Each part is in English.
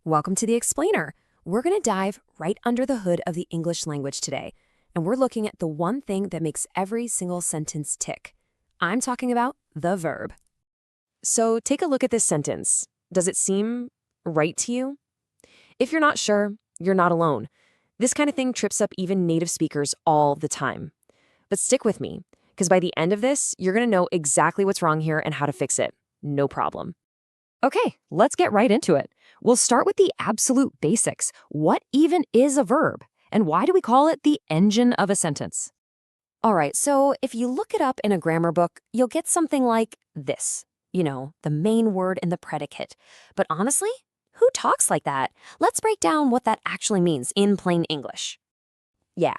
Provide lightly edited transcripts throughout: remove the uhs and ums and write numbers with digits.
Welcome to the Explainer. We're going to dive right under the hood of the English language today, and we're looking at the one thing that makes every single sentence tick. I'm talking about the verb. So take a look at this sentence. Does it seem right to you? If you're not sure, you're not alone. This kind of thing trips up even native speakers all the time. But stick with me, because by the end of this, you're going to know exactly what's wrong here and how to fix it. No problem. Okay, let's get right into it. We'll start with the absolute basics. What even is a verb? And why do we call it the engine of a sentence? All right, so if you look it up in a grammar book, you'll get something like this. You know, the main word and the predicate. But honestly, who talks like that? Let's break down what that actually means in plain English. Yeah,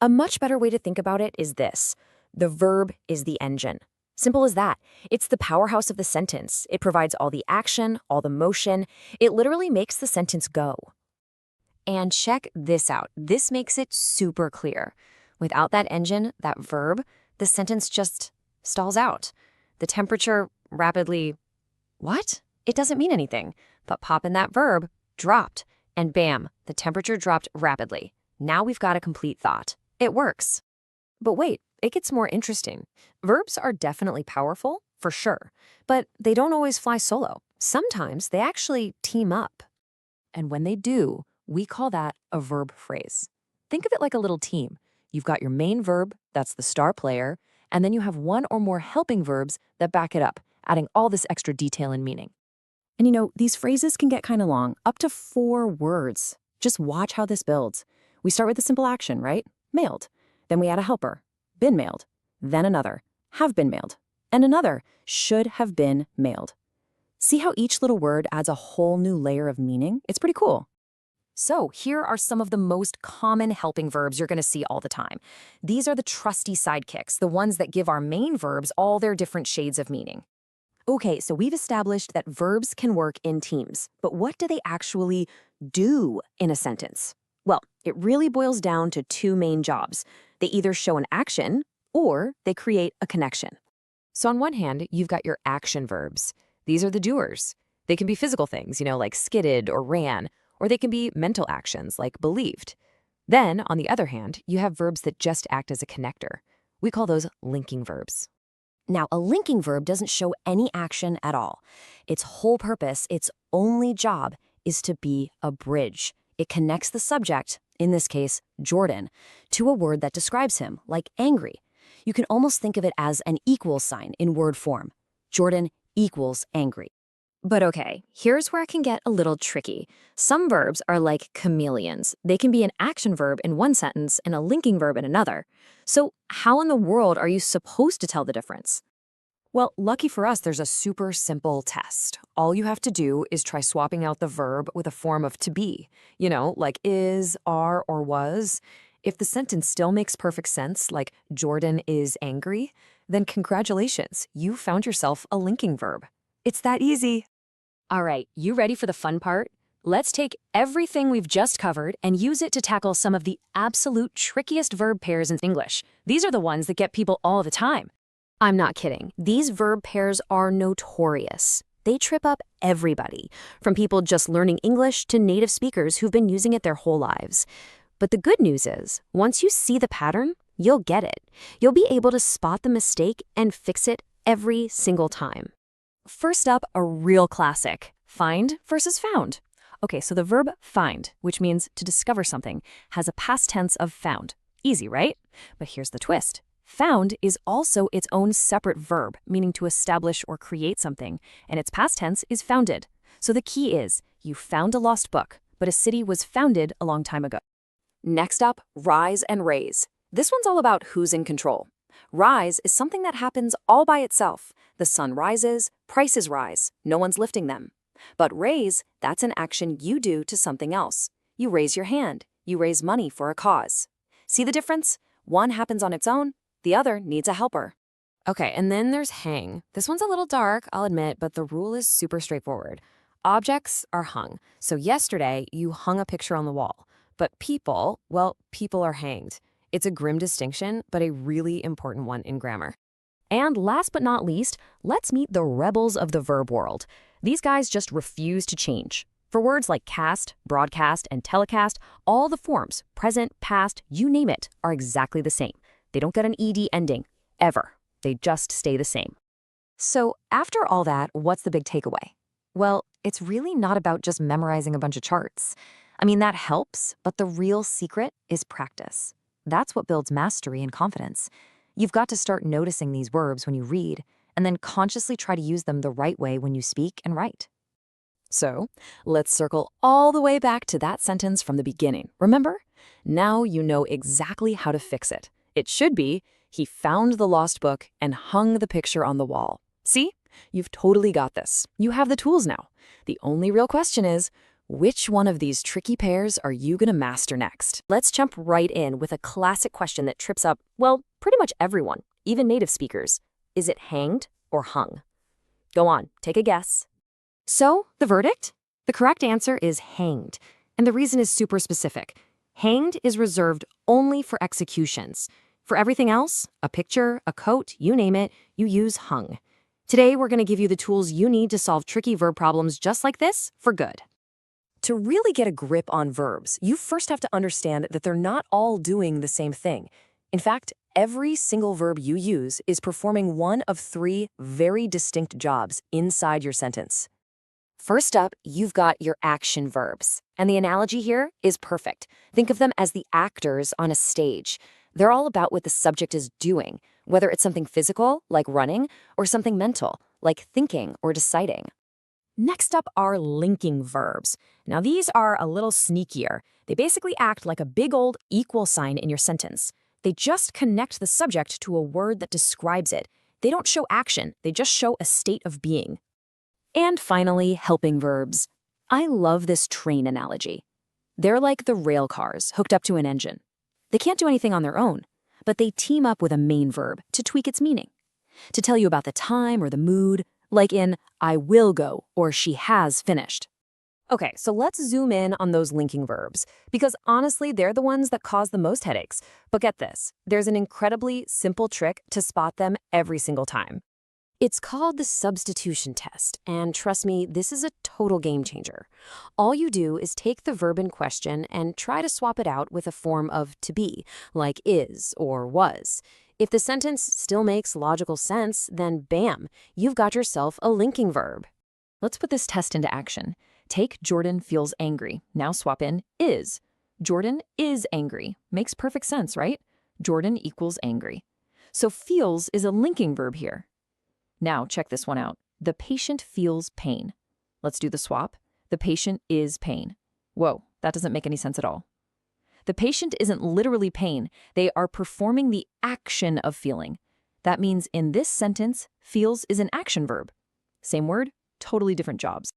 a much better way to think about it is this. The verb is the engine. Simple as that. It's the powerhouse of the sentence. It provides all the action, all the motion. It literally makes the sentence go. And check this out. This makes it super clear. Without that engine, that verb, the sentence just stalls out. The temperature rapidly... What? It doesn't mean anything. But pop in that verb, dropped, and bam, the temperature dropped rapidly. Now we've got a complete thought. It works. But wait, it gets more interesting. Verbs are definitely powerful, for sure, but they don't always fly solo. Sometimes they actually team up. And when they do, we call that a verb phrase. Think of it like a little team. You've got your main verb, that's the star player, and then you have one or more helping verbs that back it up, adding all this extra detail and meaning. And you know, these phrases can get kind of long, up to 4 words. Just watch how this builds. We start with a simple action, right? Mailed. Then we add a helper. Been mailed. Then another. Have been mailed. And another. Should have been mailed. See how each little word adds a whole new layer of meaning? It's pretty cool. So here are some of the most common helping verbs you're going to see all the time. These are the trusty sidekicks, the ones that give our main verbs all their different shades of meaning. Okay, so we've established that verbs can work in teams, but what do they actually do in a sentence? Well, it really boils down to 2 main jobs. They either show an action or they create a connection. So on one hand, you've got your action verbs. These are the doers. They can be physical things, like skidded or ran, or they can be mental actions like believed. Then, on the other hand, you have verbs that just act as a connector. We call those linking verbs. Now, a linking verb doesn't show any action at all. Its whole purpose, its only job, is to be a bridge. It connects the subject, in this case, Jordan, to a word that describes him, like angry. You can almost think of it as an equal sign in word form. Jordan equals angry. But okay, here's where it can get a little tricky. Some verbs are like chameleons. They can be an action verb in one sentence and a linking verb in another. So how in the world are you supposed to tell the difference? Well, lucky for us, there's a super simple test. All you have to do is try swapping out the verb with a form of to be, like is, are, or was. If the sentence still makes perfect sense, like Jordan is angry, then congratulations, you found yourself a linking verb. It's that easy. All right, you ready for the fun part? Let's take everything we've just covered and use it to tackle some of the absolute trickiest verb pairs in English. These are the ones that get people all the time. I'm not kidding. These verb pairs are notorious. They trip up everybody, from people just learning English to native speakers who've been using it their whole lives. But the good news is, once you see the pattern, you'll get it. You'll be able to spot the mistake and fix it every single time. First up, a real classic, find versus found. Okay, so the verb find, which means to discover something, has a past tense of found. Easy, right? But here's the twist. Found is also its own separate verb, meaning to establish or create something, and its past tense is founded. So the key is, you found a lost book, but a city was founded a long time ago. Next up, rise and raise. This one's all about who's in control. Rise is something that happens all by itself. The sun rises, prices rise, no one's lifting them. But raise, that's an action you do to something else. You raise your hand, you raise money for a cause. See the difference? One happens on its own, the other needs a helper. Okay, and then there's hang. This one's a little dark, I'll admit, but the rule is super straightforward. Objects are hung. So yesterday, you hung a picture on the wall. But people, well, people are hanged. It's a grim distinction, but a really important one in grammar. And last but not least, let's meet the rebels of the verb world. These guys just refuse to change. For words like cast, broadcast, and telecast, all the forms, present, past, you name it, are exactly the same. They don't get an ed ending, ever. They just stay the same. So after all that, what's the big takeaway? Well, it's really not about just memorizing a bunch of charts. I mean, that helps, but the real secret is practice. That's what builds mastery and confidence. You've got to start noticing these verbs when you read, and then consciously try to use them the right way when you speak and write. So, let's circle all the way back to that sentence from the beginning. Remember? Now you know exactly how to fix it. It should be, he found the lost book and hung the picture on the wall. See? You've totally got this. You have the tools now. The only real question is, which one of these tricky pairs are you going to master next? Let's jump right in with a classic question that trips up, well, pretty much everyone, even native speakers. Is it hanged or hung? Go on, take a guess. So, the verdict? The correct answer is hanged, and the reason is super specific. Hanged is reserved only for executions. For everything else, a picture, a coat, you name it, you use hung. Today, we're going to give you the tools you need to solve tricky verb problems just like this for good. To really get a grip on verbs, you first have to understand that they're not all doing the same thing. In fact, every single verb you use is performing one of three very distinct jobs inside your sentence. First up, you've got your action verbs. And the analogy here is perfect. Think of them as the actors on a stage. They're all about what the subject is doing, whether it's something physical, like running, or something mental, like thinking or deciding. Next up are linking verbs. Now these are a little sneakier. They basically act like a big old equal sign in your sentence. They just connect the subject to a word that describes it. They don't show action, they just show a state of being. And finally, helping verbs. I love this train analogy. They're like the rail cars hooked up to an engine. They can't do anything on their own, but they team up with a main verb to tweak its meaning, to tell you about the time or the mood, like in I will go or she has finished. Okay, so let's zoom in on those linking verbs, because honestly, they're the ones that cause the most headaches. But get this, there's an incredibly simple trick to spot them every single time. It's called the substitution test, and trust me, this is a total game changer. All you do is take the verb in question and try to swap it out with a form of to be, like is or was. If the sentence still makes logical sense, then bam, you've got yourself a linking verb. Let's put this test into action. Take Jordan feels angry. Now swap in is. Jordan is angry. Makes perfect sense, right? Jordan equals angry. So feels is a linking verb here. Now, check this one out. The patient feels pain. Let's do the swap. The patient is pain. Whoa, that doesn't make any sense at all. The patient isn't literally pain. They are performing the action of feeling. That means in this sentence, feels is an action verb. Same word, totally different jobs.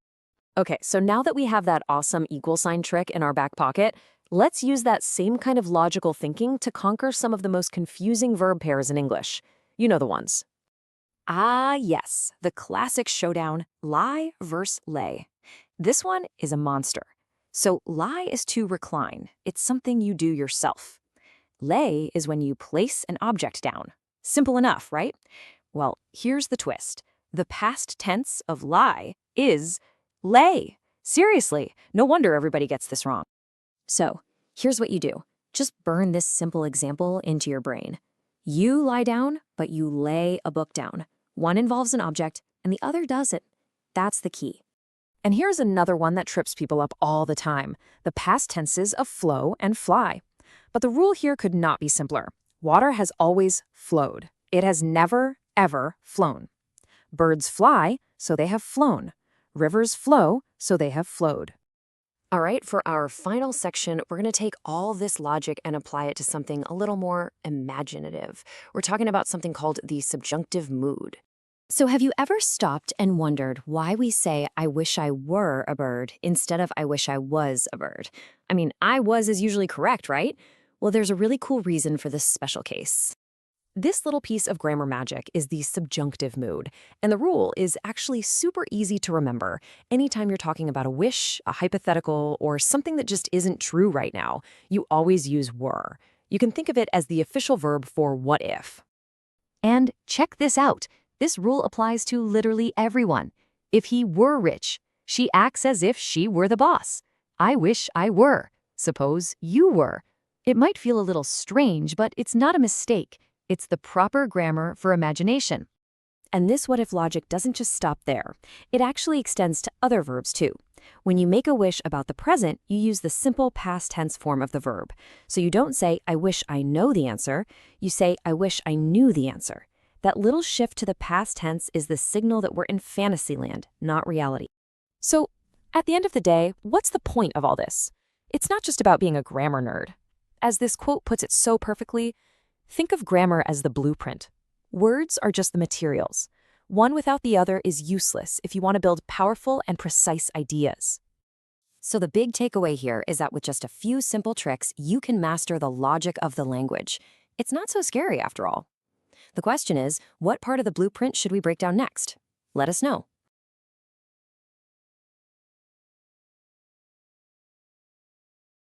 Okay, so now that we have that awesome equal sign trick in our back pocket, let's use that same kind of logical thinking to conquer some of the most confusing verb pairs in English. You know the ones. Ah, yes, the classic showdown, lie versus lay. This one is a monster. So lie is to recline. It's something you do yourself. Lay is when you place an object down. Simple enough, right? Well, here's the twist. The past tense of lie is lay. Seriously, no wonder everybody gets this wrong. So, here's what you do. Just burn this simple example into your brain. You lie down, but you lay a book down. One involves an object, and the other doesn't. That's the key. And here's another one that trips people up all the time, the past tenses of flow and fly. But the rule here could not be simpler. Water has always flowed. It has never, ever flown. Birds fly, so they have flown. Rivers flow, so they have flowed. All right, for our final section, we're going to take all this logic and apply it to something a little more imaginative. We're talking about something called the subjunctive mood. So have you ever stopped and wondered why we say, I wish I were a bird, instead of I wish I was a bird? I mean, I was is usually correct, right? Well, there's a really cool reason for this special case. This little piece of grammar magic is the subjunctive mood, and the rule is actually super easy to remember. Anytime you're talking about a wish, a hypothetical, or something that just isn't true right now, you always use were. You can think of it as the official verb for what if. And check this out. This rule applies to literally everyone. If he were rich, She acts as if she were the boss. I wish I were. Suppose you were. It might feel a little strange, but it's not a mistake. It's the proper grammar for imagination. And this what-if logic doesn't just stop there. It actually extends to other verbs too. When you make a wish about the present, you use the simple past tense form of the verb. So you don't say, I wish I know the answer. You say, I wish I knew the answer. That little shift to the past tense is the signal that we're in fantasy land, not reality. So, at the end of the day, what's the point of all this? It's not just about being a grammar nerd. As this quote puts it so perfectly, think of grammar as the blueprint. Words are just the materials. One without the other is useless if you want to build powerful and precise ideas. So the big takeaway here is that with just a few simple tricks, you can master the logic of the language. It's not so scary after all. The question is, what part of the blueprint should we break down next? Let us know.